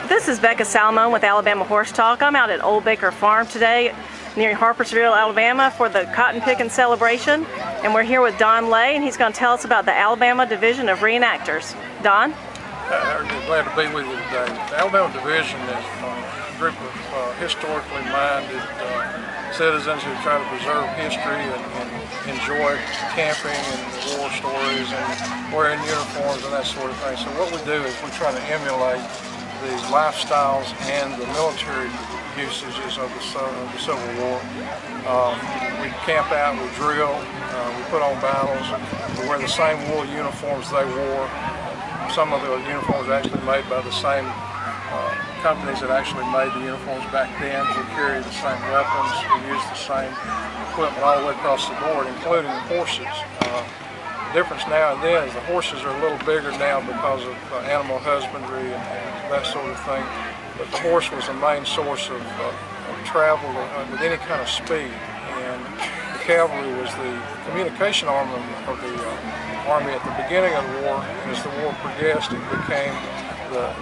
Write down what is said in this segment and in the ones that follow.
This is Becca Salmon with Alabama Horse Talk. I'm out at Old Baker Farm today near Harpersville, Alabama for the cotton picking celebration. And we're here with Don Lay, and he's going to tell us about the Alabama Division of Reenactors. Don? I'm glad to be with you today. The Alabama Division is a group of historically minded citizens who try to preserve history and enjoy camping and war stories and wearing uniforms and that sort of thing. So what we do is we try to emulate the lifestyles and the military usages of the Civil War. We camp out, we drill, we put on battles, we wear the same wool uniforms they wore. Some of the uniforms are actually made by the same companies that actually made the uniforms back then. We carry the same weapons, we use the same equipment all the way across the board, including the horses. The difference now and then is the horses are a little bigger now because of animal husbandry and that sort of thing. But the horse was the main source of travel with any kind of speed. And the cavalry was the communication arm of the Army at the beginning of the war. And as the war progressed, it became the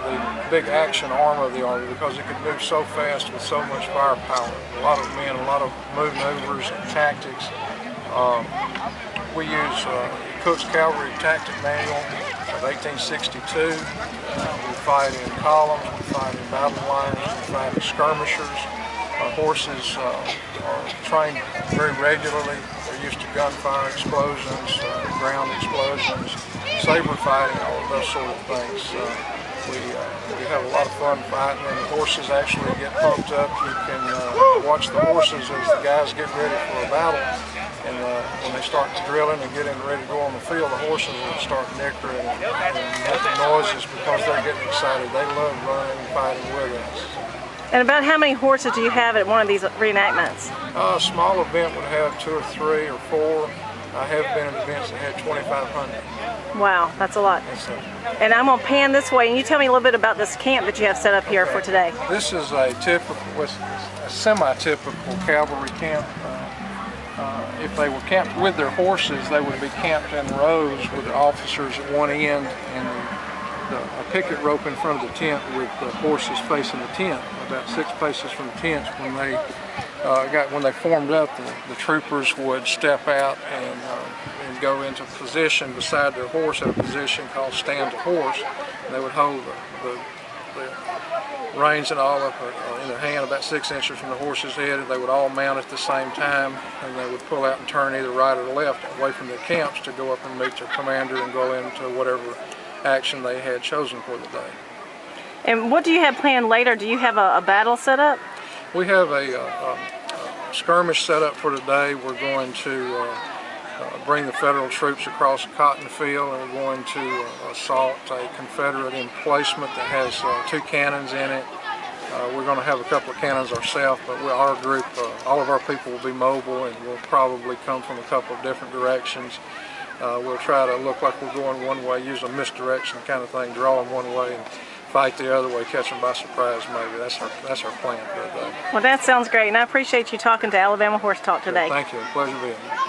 big action arm of the Army because it could move so fast with so much firepower. A lot of men, a lot of maneuvers and tactics. We use Cook's Cavalry Tactic Manual of 1862. We fight in columns, we fight in battle lines, we fight in skirmishers. Our horses are trained very regularly. They're used to gunfire explosions, ground explosions, saber fighting, all of those sort of things. We have a lot of fun fighting, and the horses actually get pumped up. You can watch the horses as the guys get ready for a battle. And when they start drilling and getting ready to go on the field, the horses will start nickering and making noises because they're getting excited. They love running and fighting with us. And about how many horses do you have at one of these reenactments? A small event would have 2 or 3 or 4. I have been at events that had 2,500. Wow, that's a lot. And I'm going to pan this way, and you tell me a little bit about this camp that you have set up here for today. This is a semi-typical cavalry camp. If they were camped with their horses, they would be camped in rows with the officers at one end and a picket rope in front of the tent with the horses facing the tent. About 6 paces from the tents, when they formed up, the troopers would step out and go into position beside their horse at a position called stand to horse. And they would hold the reins and all up in their hand about 6 inches from the horse's head, and they would all mount at the same time, and they would pull out and turn either right or left away from their camps to go up and meet their commander and go into whatever action they had chosen for the day. And what do you have planned later? Do you have a battle set up? We have a skirmish set up for today. We're going to bring the Federal troops across a cotton field, and we're going to assault a Confederate emplacement that has 2 cannons in it. We're going to have a couple of cannons ourselves, but our group, all of our people will be mobile, and we'll probably come from a couple of different directions. We'll try to look like we're going one way, use a misdirection kind of thing, draw them one way and fight the other way, catch them by surprise maybe. That's our plan for the day. Well, that sounds great, and I appreciate you talking to Alabama Horse Talk today. Thank you. Pleasure being here.